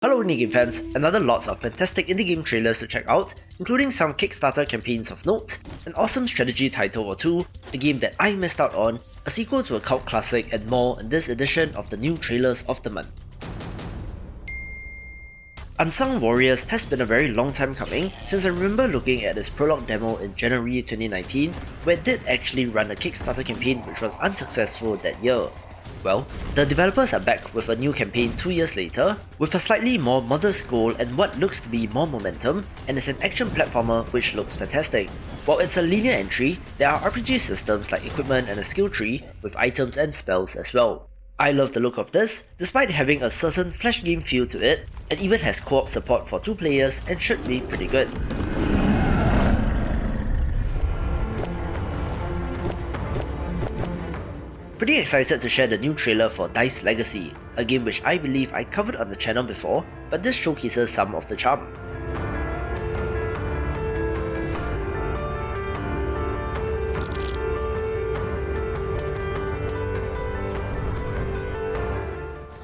Hello indie game fans, another lots of fantastic indie game trailers to check out, including some Kickstarter campaigns of note, an awesome strategy title or two, a game that I missed out on, a sequel to a cult classic, and more in this edition of the new trailers of the month. Unsung Warriors has been a very long time coming, since I remember looking at its prologue demo in January 2019, where it did actually run a Kickstarter campaign which was unsuccessful that year. Well, the developers are back with a new campaign 2 years later, with a slightly more modest goal and what looks to be more momentum, and it's an action platformer which looks fantastic. While it's a linear entry, there are RPG systems like equipment and a skill tree, with items and spells as well. I love the look of this, despite having a certain flash game feel to it, and even has co-op support for 2 players and should be pretty good. Pretty excited to share the new trailer for Dice Legacy, a game which I believe I covered on the channel before, but this showcases some of the charm.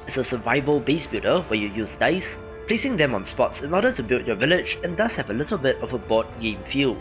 It's a survival base builder where you use dice, placing them on spots in order to build your village, and does have a little bit of a board game feel.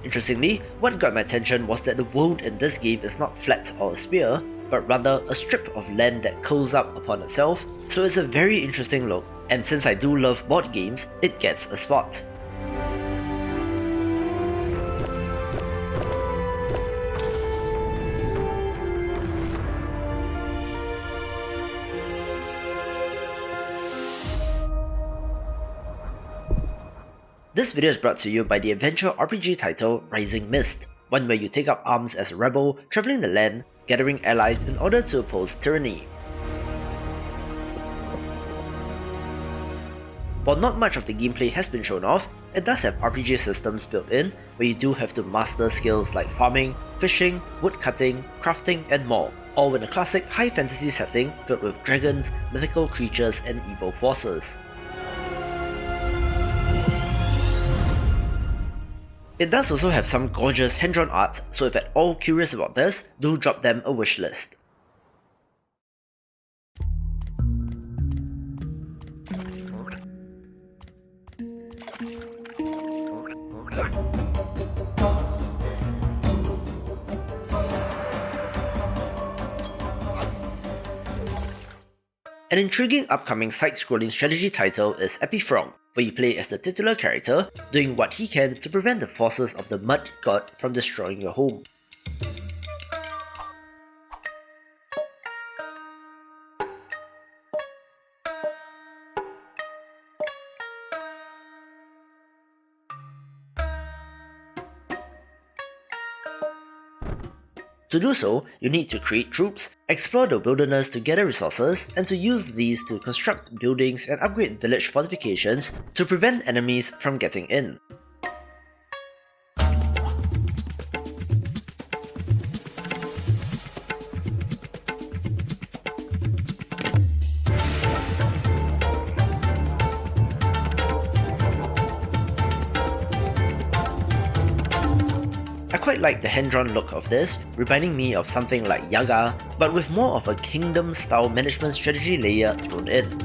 Interestingly, what got my attention was that the world in this game is not flat or a sphere, but rather a strip of land that curls up upon itself, so it's a very interesting look, and since I do love board games, it gets a spot. This video is brought to you by the adventure RPG title Rising Mist, one where you take up arms as a rebel, travelling the land, gathering allies in order to oppose tyranny. While not much of the gameplay has been shown off, it does have RPG systems built in, where you do have to master skills like farming, fishing, woodcutting, crafting, and more, all in a classic high fantasy setting filled with dragons, mythical creatures, and evil forces. It does also have some gorgeous hand-drawn art, so if at all curious about this, do drop them a wishlist. An intriguing upcoming side-scrolling strategy title is Epifrog, where you play as the titular character, doing what he can to prevent the forces of the Mud God from destroying your home. To do so, you need to create troops, explore the wilderness to gather resources, and to use these to construct buildings and upgrade village fortifications to prevent enemies from getting in. I quite like the hand-drawn look of this, reminding me of something like Yaga, but with more of a kingdom-style management strategy layer thrown in.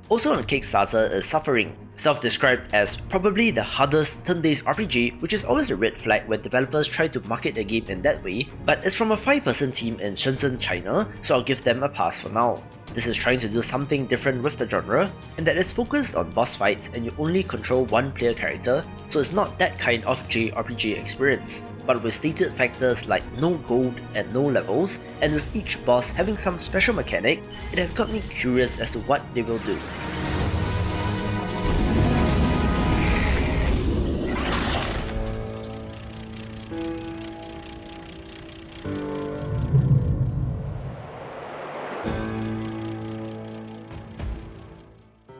Also on Kickstarter is Suffering, Self-described as probably the hardest turn-based RPG, which is always a red flag when developers try to market their game in that way, but it's from a 5-person team in Shenzhen, China, so I'll give them a pass for now. This is trying to do something different with the genre, and that it's focused on boss fights and you only control one player character, so it's not that kind of JRPG experience, but with stated factors like no gold and no levels, and with each boss having some special mechanic, it has got me curious as to what they will do.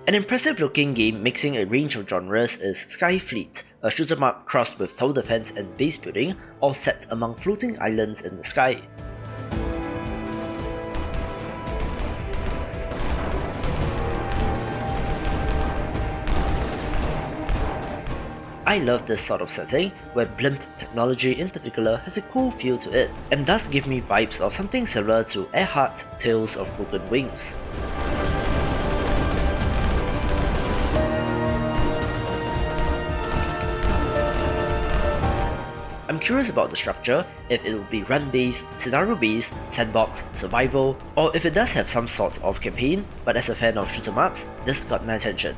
An impressive looking game mixing a range of genres is Skyfleet, a shoot 'em up crossed with tower defense and base building, all set among floating islands in the sky. I love this sort of setting, where blimp technology in particular has a cool feel to it, and does give me vibes of something similar to Earhart Tales of Broken Wings. I'm curious about the structure, if it will be run-based, scenario-based, sandbox, survival, or if it does have some sort of campaign, but as a fan of shoot 'em ups, this got my attention.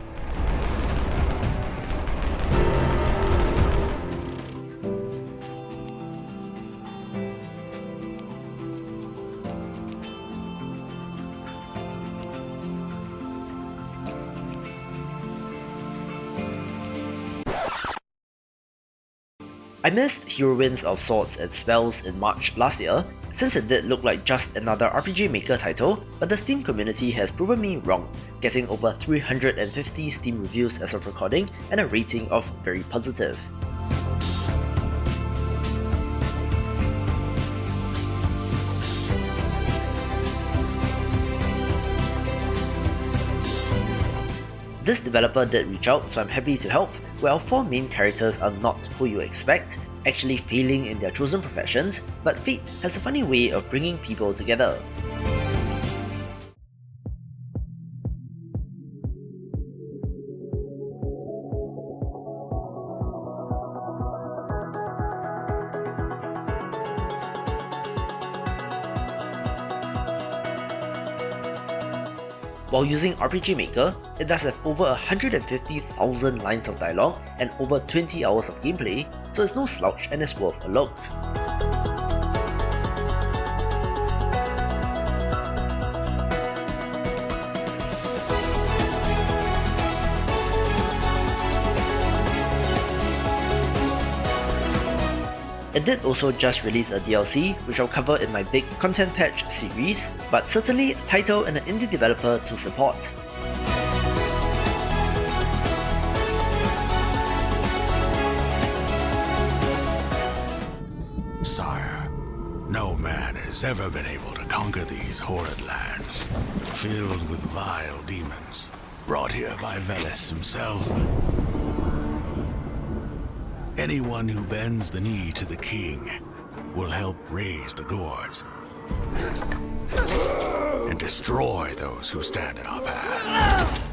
I missed Heroines of Swords and Spells in March last year, since it did look like just another RPG Maker title, but the Steam community has proven me wrong, getting over 350 Steam reviews as of recording and a rating of very positive. This developer did reach out, so I'm happy to help, where our 4 main characters are not who you expect, actually failing in their chosen professions, but fate has a funny way of bringing people together. While using RPG Maker, it does have over 150,000 lines of dialogue and over 20 hours of gameplay, so it's no slouch and is worth a look. It did also just release a DLC, which I'll cover in my big content patch series, but certainly a title and an indie developer to support. Sire, no man has ever been able to conquer these horrid lands, filled with vile demons, brought here by Veles himself. Anyone who bends the knee to the king will help raise the Gords and destroy those who stand in our path.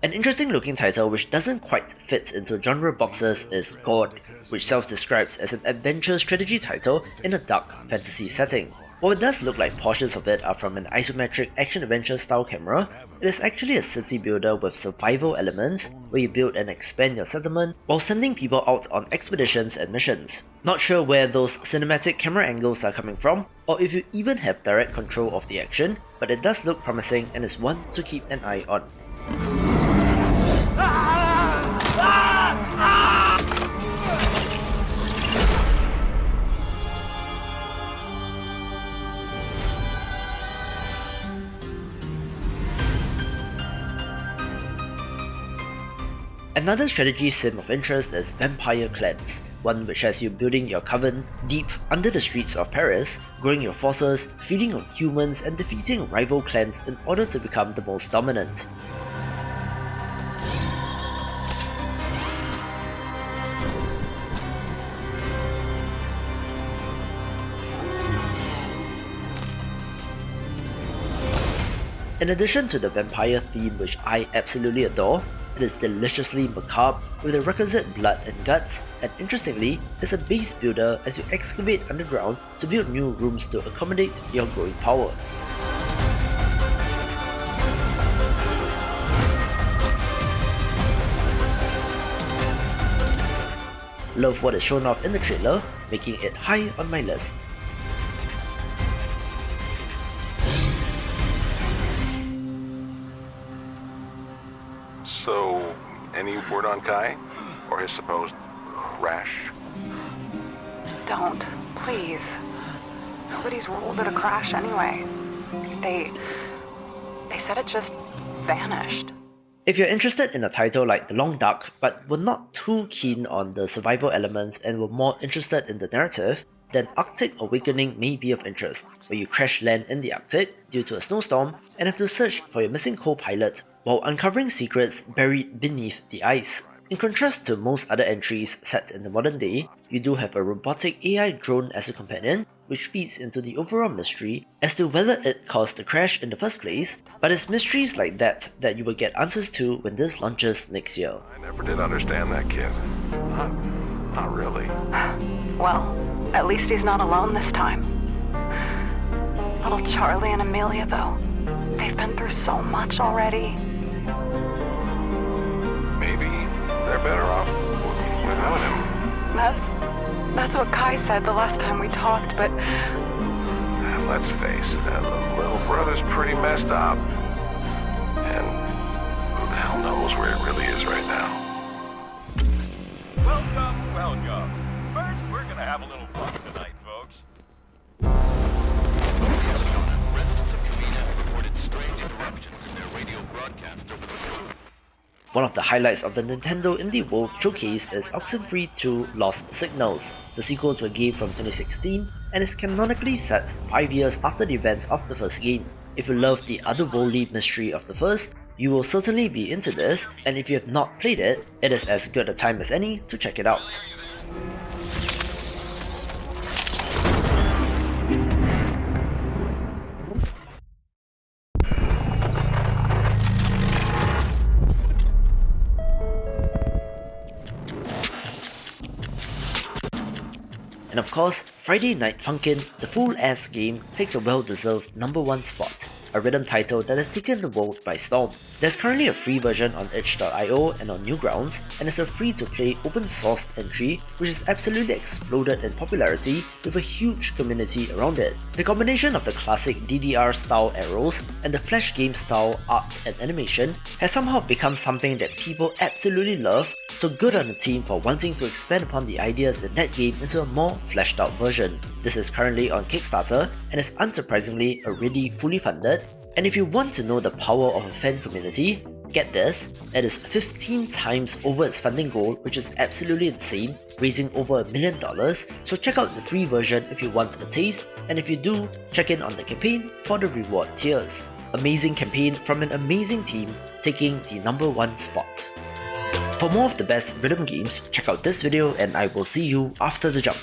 An interesting looking title which doesn't quite fit into genre boxes is Gord, which self-describes as an adventure strategy title in a dark fantasy setting. While it does look like portions of it are from an isometric action-adventure style camera, it is actually a city builder with survival elements where you build and expand your settlement while sending people out on expeditions and missions. Not sure where those cinematic camera angles are coming from, or if you even have direct control of the action, but it does look promising and is one to keep an eye on. Another strategy sim of interest is Vampire Clans, one which has you building your coven deep under the streets of Paris, growing your forces, feeding on humans and defeating rival clans in order to become the most dominant. In addition to the vampire theme which I absolutely adore, it is deliciously macabre with the requisite blood and guts, and interestingly, is a base builder as you excavate underground to build new rooms to accommodate your growing power. Love what is shown off in the trailer, making it high on my list. So, any word on Kai? Or his supposed crash? Don't, please. Nobody's ruled it a crash anyway. They said it just vanished. If you're interested in a title like The Long Dark, but were not too keen on the survival elements and were more interested in the narrative, then Arctic Awakening may be of interest, where you crash land in the Arctic due to a snowstorm and have to search for your missing co-pilot while uncovering secrets buried beneath the ice. In contrast to most other entries set in the modern day, you do have a robotic AI drone as a companion, which feeds into the overall mystery as to whether it caused the crash in the first place, but it's mysteries like that you will get answers to when this launches next year. I never did understand that kid. Not really. Well, at least he's not alone this time. Little Charlie and Amelia, though, they've been through so much already. Maybe they're better off without him. That's what Kai said the last time we talked, but... Let's face it, the little brother's pretty messed up. And who the hell knows where it really is right now. Welcome, welcome. First, we're gonna have a little fun tonight, folks. Residents of Clement reported strange interruptions in their radio broadcasts over the phone. One of the highlights of the Nintendo Indie World Showcase is OXENFREE 2 Lost Signals, the sequel to a game from 2016 and is canonically set 5 years after the events of the first game. If you love the otherworldly mystery of the first, you will certainly be into this, and if you have not played it, it is as good a time as any to check it out. And of course, Friday Night Funkin, the full-ass game, takes a well-deserved #1 spot, a rhythm title that has taken the world by storm. There's currently a free version on itch.io and on Newgrounds, and it's a free-to-play open-sourced entry which has absolutely exploded in popularity with a huge community around it. The combination of the classic DDR-style arrows and the Flash game-style art and animation has somehow become something that people absolutely love, so good on the team for wanting to expand upon the ideas in that game into a more fleshed out version. This is currently on Kickstarter and is unsurprisingly already fully funded, and if you want to know the power of a fan community, get this, it is 15 times over its funding goal, which is absolutely insane, raising over $1 million, so check out the free version if you want a taste, and if you do, check in on the campaign for the reward tiers. Amazing campaign from an amazing team, taking the #1 spot. For more of the best rhythm games, check out this video and I will see you after the jump.